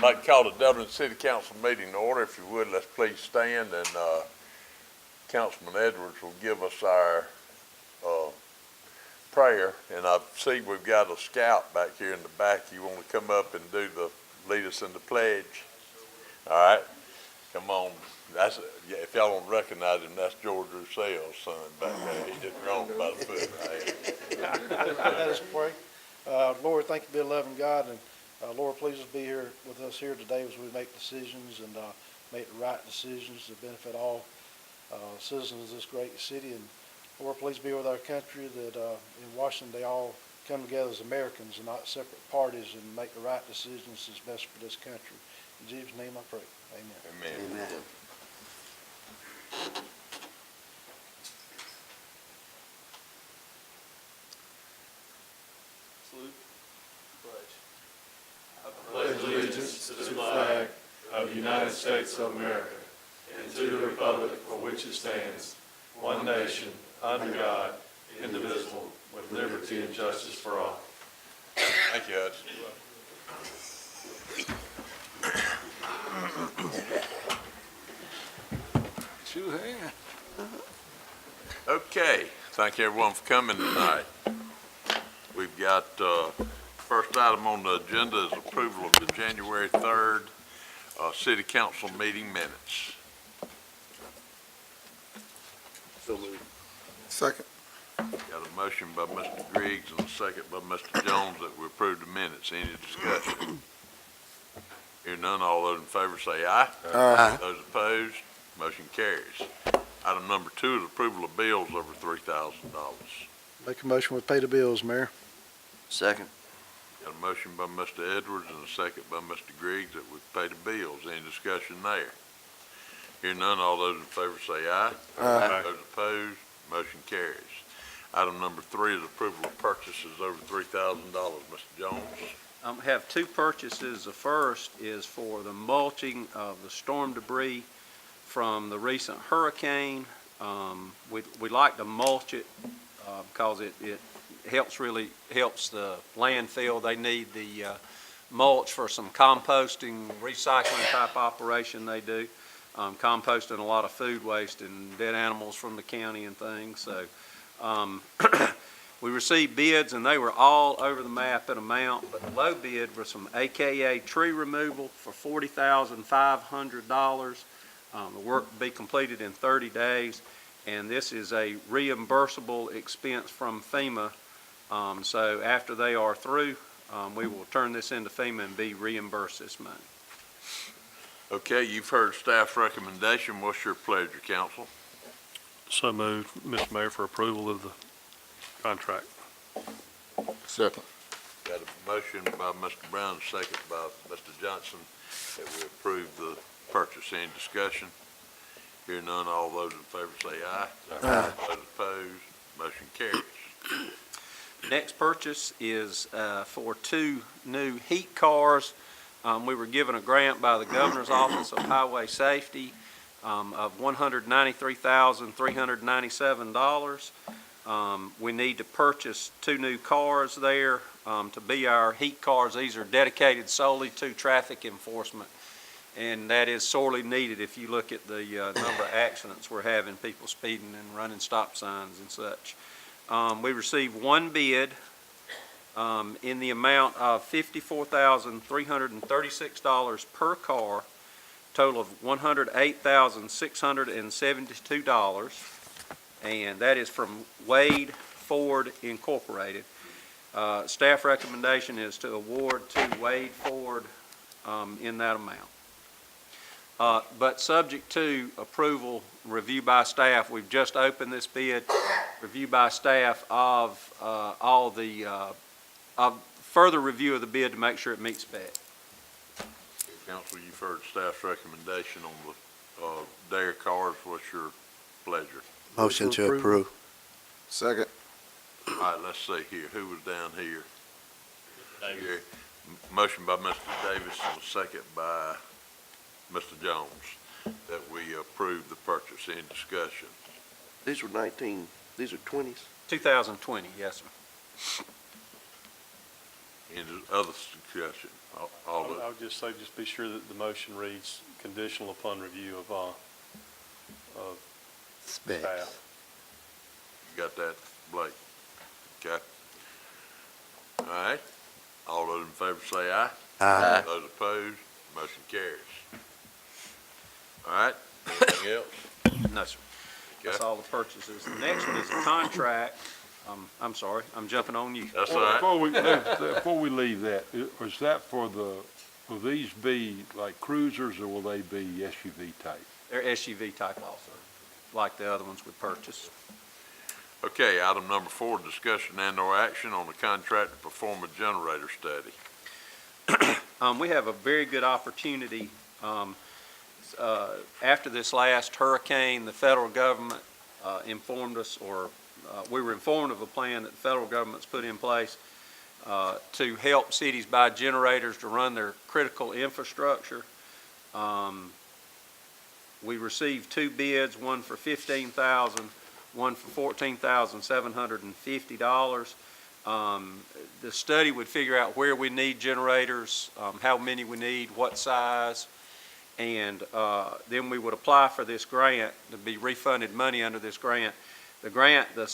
like to call the Dublin City Council meeting to order. If you would, let's please stand, and Councilman Edwards will give us our prayer. And I see we've got a scout back here in the back. You want to come up and lead us in the pledge? All right, come on. That's if y'all don't recognize him, that's George Rousseau's son back there. He just grown by the foot right. Let us pray. Lord, thank you, be a loving God, and Lord, please be here with us here today as we make decisions and make the right decisions to benefit all citizens of this great city. And Lord, please be with our country that in Washington they all come together as Americans and not separate parties and make the right decisions that's best for this country. In Jesus' name I pray. Amen. Amen. Amen. Salute. Pledge. I pledge allegiance to the flag of the United States of America and to the republic for which it stands, one nation, under God, indivisible, with liberty and justice for all. Thank you, Hudson. Okay, thank everyone for coming tonight. We've got first item on the agenda is approval of the January 3rd City Council meeting minutes. So moved. Second. Got a motion by Mr. Griggs and a second by Mr. Jones that we approve the minutes. Any discussion? Hearing none, all those in favor say aye. Aye. Those opposed, motion carries. Item number 2 is approval of bills over $3,000. Make a motion we pay the bills, Mayor. Second. Got a motion by Mr. Edwards and a second by Mr. Griggs that we pay the bills. Any discussion there? Hearing none, all those in favor say aye. Aye. Those opposed, motion carries. Item number 3 is approval of purchases over $3,000. Mr. Jones. Have two purchases. The first is for the mulching of the storm debris from the recent hurricane. We like to mulch it because it really helps the landfill. They need the mulch for some composting, recycling type operation they do. Composting a lot of food waste and dead animals from the county and things. So we received bids and they were all over the map in amount, but the low bid was some AKA tree removal for $40,500. The work will be completed in 30 days, and this is a reimbursable expense from FEMA. So after they are through, we will turn this into FEMA and be reimbursed this money. Okay, you've heard staff's recommendation. What's your pleasure, council? So moved, Mr. Mayor, for approval of the contract. Second. Got a motion by Mr. Brown, a second by Mr. Johnson that we approve the purchase. Any discussion? Hearing none, all those in favor say aye. Aye. Those opposed, motion carries. Next purchase is for 2 new heat cars. We were given a grant by the Governor's Office of Highway Safety of $193,397. We need to purchase 2 new cars there to be our heat cars. These are dedicated solely to traffic enforcement, and that is sorely needed if you look at the number of accidents we're having, people speeding and running stop signs and such. We received 1 bid in the amount of $54,336 per car, total of $108,672, and that is from Wade Ford Incorporated. Staff recommendation is to award to Wade Ford in that amount. But subject to approval, review by staff, we've just opened this bid, review by staff of all the further review of the bid to make sure it meets spec. Council, you've heard staff's recommendation on the Dare cars. What's your pleasure? Motion to approve. Second. All right, let's see here. Who was down here? Here. Motion by Mr. Davis and a second by Mr. Jones that we approve the purchase. Any discussion? These were 19, these are 20s. 2020, yes, sir. Any other suggestion? All I of, would just say, just be sure that the motion reads conditional upon review of staff. you got that, Blake? Okay. All right. All those in favor say aye. Aye. Those opposed, motion carries. All right, anything else? No, sir. That's Okay. all the purchases. The next one is a contract. I'm sorry, I'm jumping on you. That's all right. Before we leave that, is that will these be like cruisers or will they be SUV type? They're SUV type also, like the other ones we purchased. Okay, item number 4, discussion and/or action on the contract to perform a generator study. We have a very good opportunity. After this last hurricane, the federal government informed us, or we were informed of a plan that the federal government's put in place to help cities buy generators to run their critical infrastructure. We received 2 bids, one for $15,000, one for $14,750. The study would figure out where we need generators, how many we need, what size, and then we would apply for this grant to be refunded money under this grant. The grant, the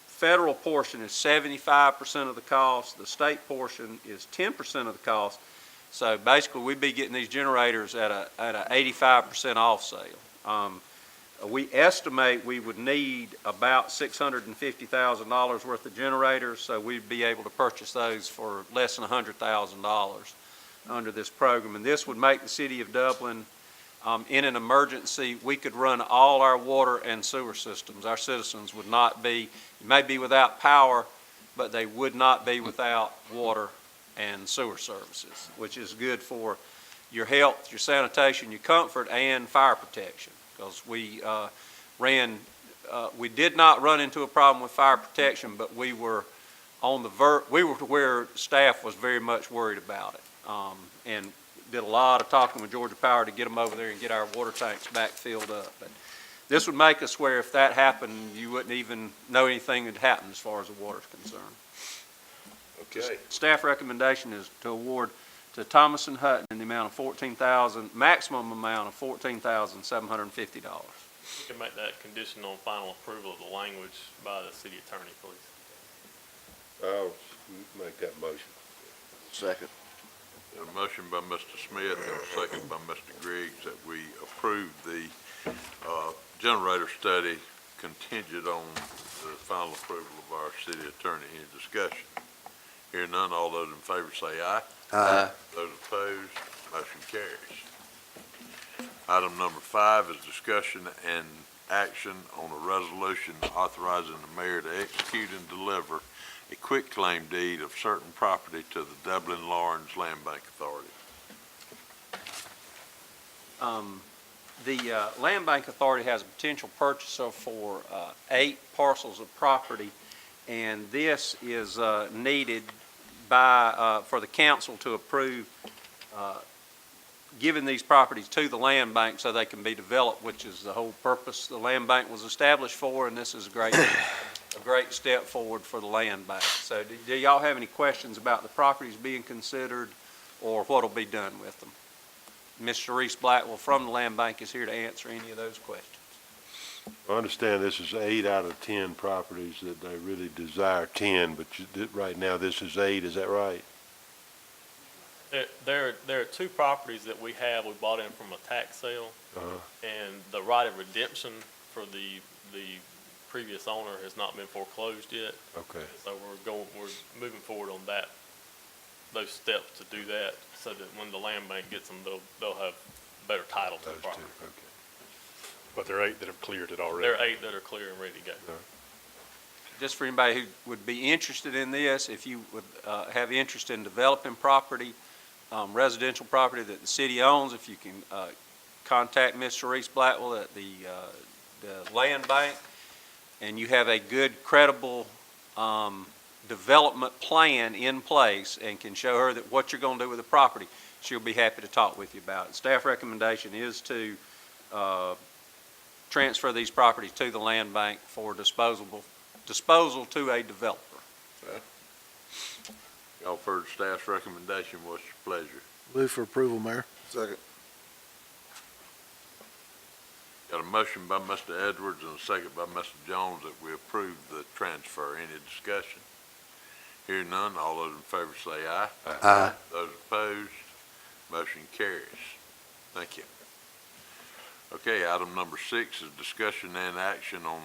federal portion is 75% of the cost, the state portion is 10% of the cost. So basically, we'd be getting these generators at a 85% off sale. We estimate we would need about $650,000 worth of generators, so we'd be able to purchase those for less than $100,000 under this program. And this would make the city of Dublin, in an emergency, we could run all our water and sewer systems. Our citizens would not be, you may be without power, but they would not be without water and sewer services, which is good for your health, your sanitation, your comfort, and fire protection. Because we we did not run into a problem with fire protection, but we were on the we were to where staff was very much worried about it, and did a lot of talking with Georgia Power to get them over there and get our water tanks back filled up. But this would make us where if that happened, you wouldn't even know anything had happened as far as the water is concerned. Okay. Staff recommendation is to award to Thomas and Hutton in the amount of maximum amount of $14,750. You can make that conditional on final approval of the language by the city attorney, please. I'll make that motion. Second. A motion by Mr. Smith and a second by Mr. Griggs that we approve the generator study contingent on the final approval of our city attorney. Any discussion? Hearing none, all those in favor say aye. Aye. Those opposed, motion carries. Item number 5 is discussion and action on a resolution authorizing the mayor to execute and deliver a quitclaim deed of certain property to the Dublin Lawrence Land Bank Authority. The Land Bank Authority has a potential purchaser for 8 parcels of property, and this is needed by for the council to approve giving these properties to the land bank so they can be developed, which is the whole purpose the land bank was established for, and this is a great step forward for the land bank. So do y'all have any questions about the properties being considered or what will be done with them? Ms. Sharice Blackwell from the land bank is here to answer any of those questions. I understand this is 8 out of 10 properties that they really desire 10, but right now this is 8, is that right? There are 2 properties that we bought in from a tax sale, and the right of redemption for the previous owner has not been foreclosed yet. Okay. So we're moving forward on those steps to do that, so that when the land bank gets them, they'll have better title to the Those 2, property. okay. But there are 8 that have cleared it already. There are 8 that are clear and ready to go. Just for anybody who would be interested in this, if you would have interest in developing property, residential property that the city owns, if you can contact Ms. Sharice Blackwell at the land bank, and you have a good, credible development plan in place and can show her that what you're going to do with the property, she'll be happy to talk with you about it. Staff recommendation is to transfer these properties to the land bank for disposal to a developer. Y'all heard staff's recommendation. What's your pleasure? Move for approval, Mayor. Second. Got a motion by Mr. Edwards and a second by Mr. Jones that we approve the transfer. Any discussion? Hearing none, all those in favor say aye. Aye. Those opposed, motion carries. Thank you. Okay, item number 6 is discussion and action on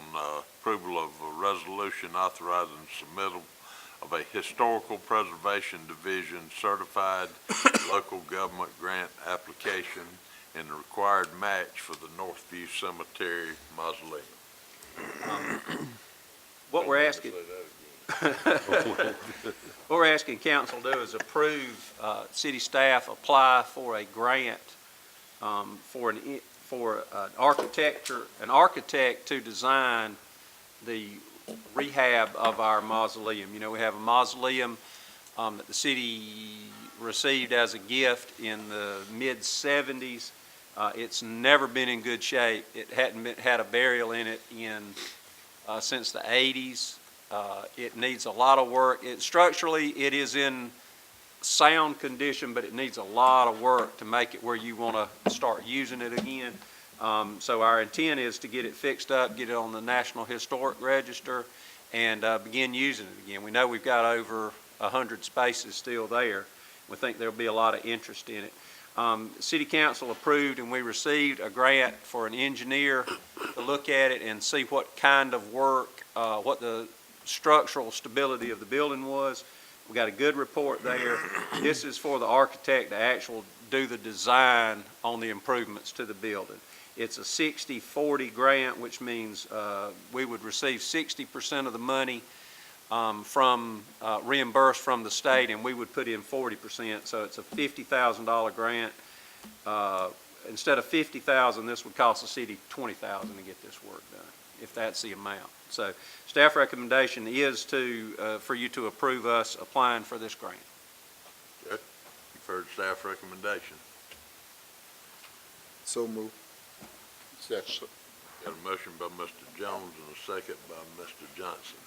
approval of a resolution authorizing submittal of a Historical Preservation Division certified local government grant application and the required match for the Northview Cemetery mausoleum. What we're asking, what we're asking council to do is approve, city staff apply for a grant, for an architect to design the rehab of our mausoleum. You know, we have a mausoleum, that the city received as a gift in the mid-70s. It's never been in good shape. It hadn't had a burial in it since the 80s. It needs a lot of work. Structurally, it is in sound condition, but it needs a lot of work to make it where you want to start using it again. So our intent is to get it fixed up, get it on the National Historic Register, and begin using it again. We know we've got over 100 spaces still there. We think there'll be a lot of interest in it. City Council approved and we received a grant for an engineer to look at it and see what kind of work, what the structural stability of the building was. We got a good report there. This is for the architect to actually do the design on the improvements to the building. It's a 60-40 grant, which means we would receive 60% of the money from reimbursed from the state, and we would put in 40%. So it's a $50,000 grant. Instead of $50,000, this would cost the city $20,000 to get this work done, if that's the amount. So staff recommendation is for you to approve us applying for this grant. Okay. You've heard staff recommendation. So move. Second. Got a motion by Mr. Jones and a second by Mr. Johnson.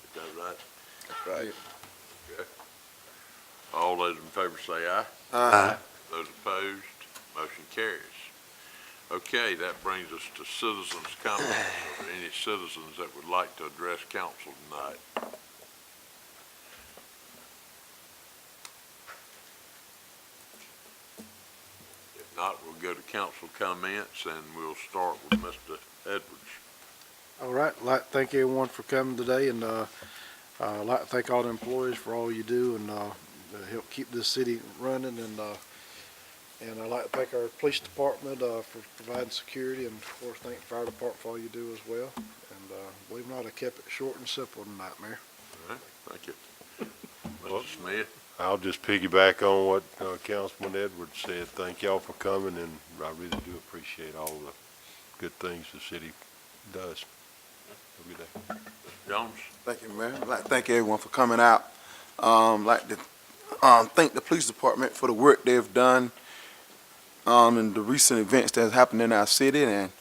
Is that right? That's right. Okay. All those in favor say aye. Aye. Those opposed, motion carries. Okay, that brings us to citizens' comments. Are there any citizens that would like to address council tonight? If not, we'll go to council comments and we'll start with Mr. Edwards. All right, I'd like to thank everyone for coming today, and I'd like to thank all the employees for all you do and help keep this city running, and I'd like to thank our police department for providing security, and of course thank the fire department for all you do as well. And believe it or not, I kept it short and simple tonight, Mayor. All right, thank you. Well, Mr. Smith? I'll just piggyback on what Councilman Edwards said. Thank y'all for coming, and I really do appreciate all the good things the city does. Have a good day. Mr. Jones? Thank you, Mayor. I'd like to thank everyone for coming out. Like to thank the police department for the work they've done in the recent events that have happened in our city, and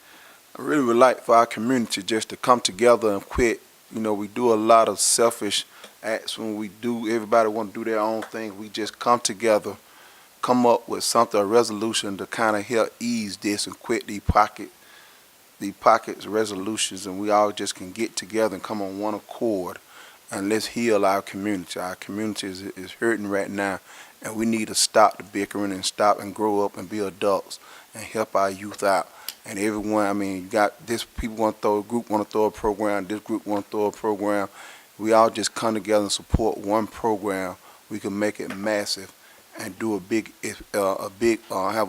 I really would like for our community just to come together and quit. You know, we do a lot of selfish acts when we do. Everybody want to do their own thing. We just come together, come up with something, a resolution to kind of help ease this and quit the pockets resolutions, and we all just can get together and come on one accord and let's heal our community. Our community is hurting right now, and we need to stop the bickering and stop and grow up and be adults and help our youth out. And everyone, I mean, you got this, people want to throw a group, want to throw a program, this group want to throw a program. We all just come together and support one program. We can make it massive and do have a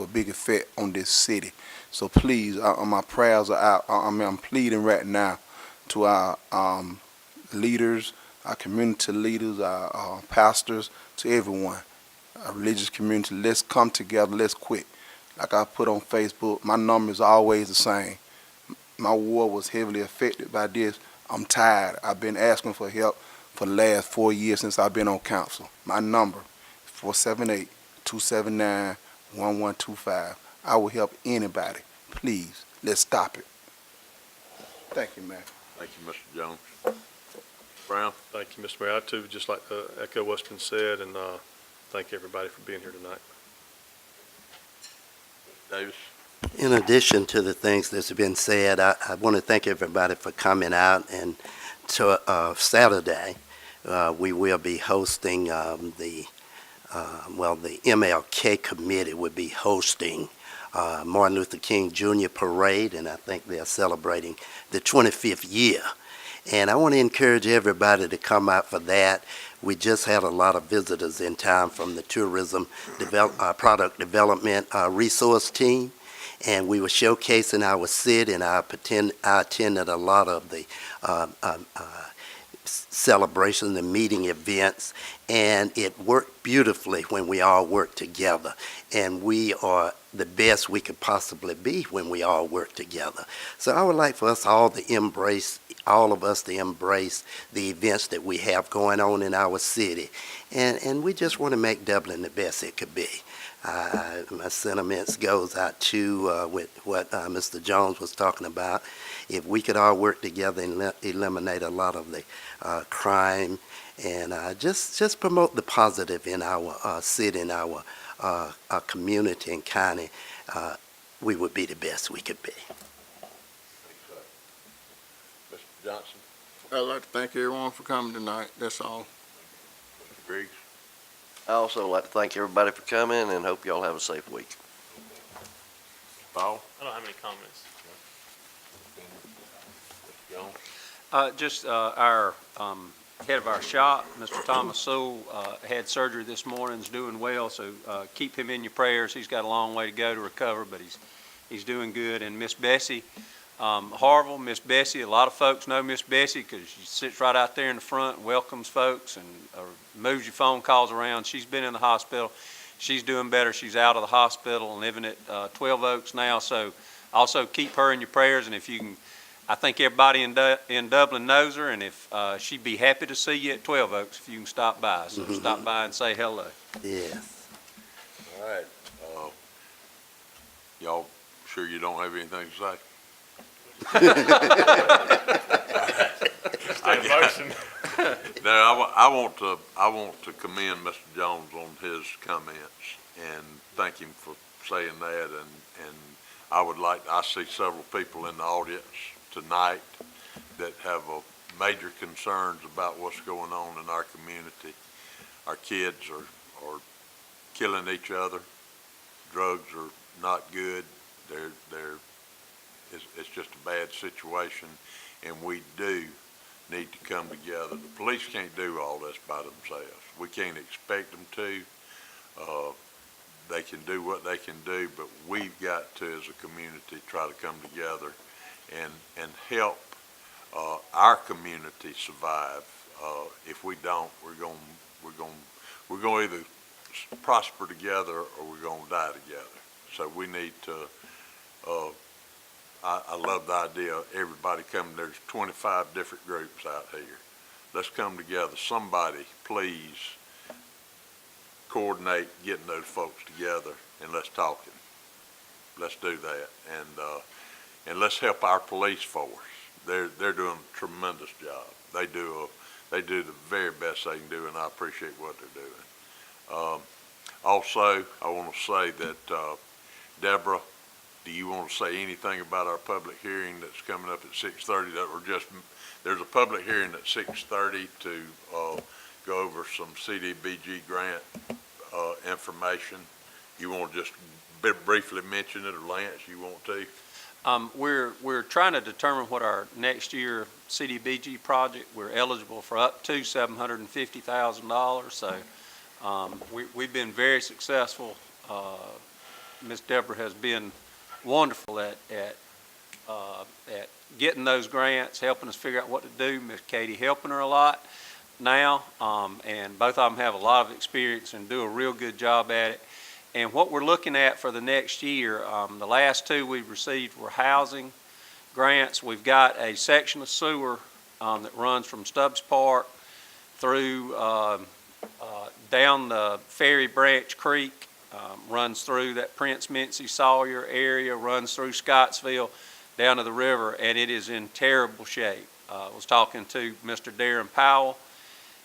big effect on this city. So please, my prayers are out. I'm pleading right now to our leaders, our community leaders, our pastors, to everyone, our religious community. Let's come together. Let's quit. Like I put on Facebook, my number is always the same. My ward was heavily affected by this. I'm tired. I've been asking for help for the last 4 years since I've been on council. My number is 478-279-1125. I will help anybody. Please, let's stop it. Thank you, man. Thank you, Mr. Jones. Brown? Thank you, Mr. Mayor. I too would just like to echo what's been said and thank everybody for being here tonight. Davis? In addition to the things that's been said, I want to thank everybody for coming out. And to Saturday, we will be hosting the MLK committee will be hosting Martin Luther King Jr. Parade, and I think they're celebrating the 25th year. And I want to encourage everybody to come out for that. We just had a lot of visitors in town from the tourism product development resource team, and we were showcasing our city, and I attended a lot of the celebrations and meeting events, and it worked beautifully when we all worked together. And we are the best we could possibly be when we all work together. So I would like for us all to embrace, all of us to embrace the events that we have going on in our city. And we just want to make Dublin the best it could be. My sentiments goes out to with what Mr. Jones was talking about. If we could all work together and eliminate a lot of the crime and just promote the positive in our city and our community and county, we would be the best we could be. Mr. Johnson? I'd like to thank everyone for coming tonight. That's all. Mr. Griggs? I also like to thank everybody for coming and hope y'all have a safe week. Paul? I don't have any comments. Mr. Jones? Just our head of our shop, Mr. Thomas Sewell, had surgery this morning, is doing well, so keep him in your prayers. He's got a long way to go to recover, but he's doing good. And Miss Bessie Harville, Miss Bessie, a lot of folks know Miss Bessie because she sits right out there in the front, welcomes folks, and moves your phone calls around. She's been in the hospital. She's doing better. She's out of the hospital and living at 12 Oaks now, so also keep her in your prayers. And if you can, I think everybody in Dublin knows her, and if she'd be happy to see you at 12 Oaks if you can stop by. So stop by and say hello. Yes. All right. Y'all sure you don't have anything to say? Motion. No, I want to commend Mr. Jones on his comments and thank him for saying that. And I see several people in the audience tonight that have major concerns about what's going on in our community. Our kids are killing each other. Drugs are not good. It's just a bad situation, and we do need to come together. The police can't do all this by themselves. We can't expect them to. They can do what they can do, but we've got to, as a community, try to come together and help our community survive. If we don't, we're going to either prosper together or we're going to die together. So we need to. I love the idea of everybody coming. There's 25 different groups out here. Let's come together. Somebody, please coordinate getting those folks together and let's talk it. Let's do that. And let's help our police force. They're doing a tremendous job. They do the very best they can do, and I appreciate what they're doing. Also, I want to say that Deborah, do you want to say anything about our public hearing that's coming up at 6:30? There's a public hearing at 6:30 to go over some CDBG grant information. You want to just briefly mention it, or Lance, you want to? We're trying to determine what our next year CDBG project, we're eligible for up to $750,000. So we've been very successful. Ms. Deborah has been wonderful at getting those grants, helping us figure out what to do. Ms. Katie helping her a lot now, and both of them have a lot of experience and do a real good job at it. And what we're looking at for the next year, the last two we've received were housing grants. We've got a section of sewer that runs from Stubbs Park through down the Ferry Branch Creek, runs through that Prince Mincy Sawyer area, runs through Scottsville down to the river, and it is in terrible shape. Was talking to Mr. Darren Powell.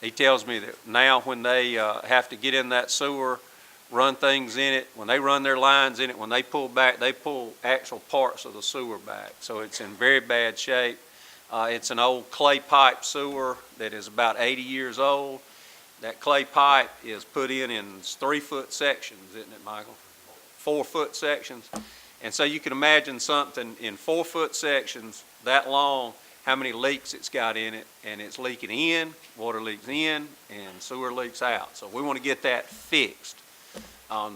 He tells me that now when they have to get in that sewer, run things in it, when they run their lines in it, when they pull back, they pull actual parts of the sewer back. So it's in very bad shape. It's an old clay pipe sewer that is about 80 years old. That clay pipe is put in 3-foot sections, isn't it, Michael? 4-foot sections. And so you can imagine something in 4-foot sections that long, how many leaks it's got in it, and it's leaking in, water leaks in, and sewer leaks out. So we want to get that fixed.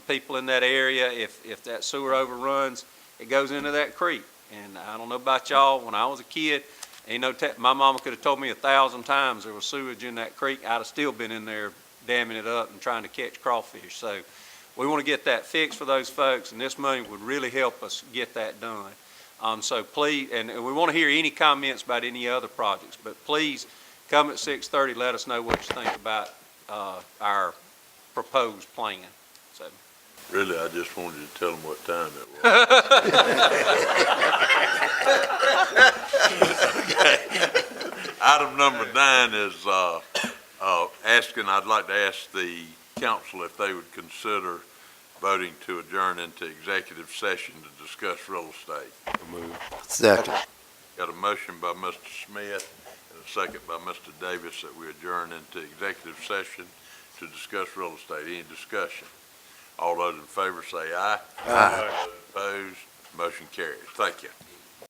People in that area, if that sewer overruns, it goes into that creek. And I don't know about y'all, when I was a kid, my mama could have told me 1,000 times there was sewage in that creek. I'd have still been in there damming it up and trying to catch crawfish. So we want to get that fixed for those folks, and this money would really help us get that done. So please, and we want to hear any comments about any other projects, but please come at 6:30, let us know what you think about our proposed plan. So. Really, I just wanted to tell them what time it was. Okay. Item number 9 is I'd like to ask the council if they would consider voting to adjourn into executive session to discuss real estate. Second. Got a motion by Mr. Smith and a second by Mr. Davis that we adjourn into executive session to discuss real estate. Any discussion? All those in favor say aye. Aye. Opposed? Motion carries. Thank you.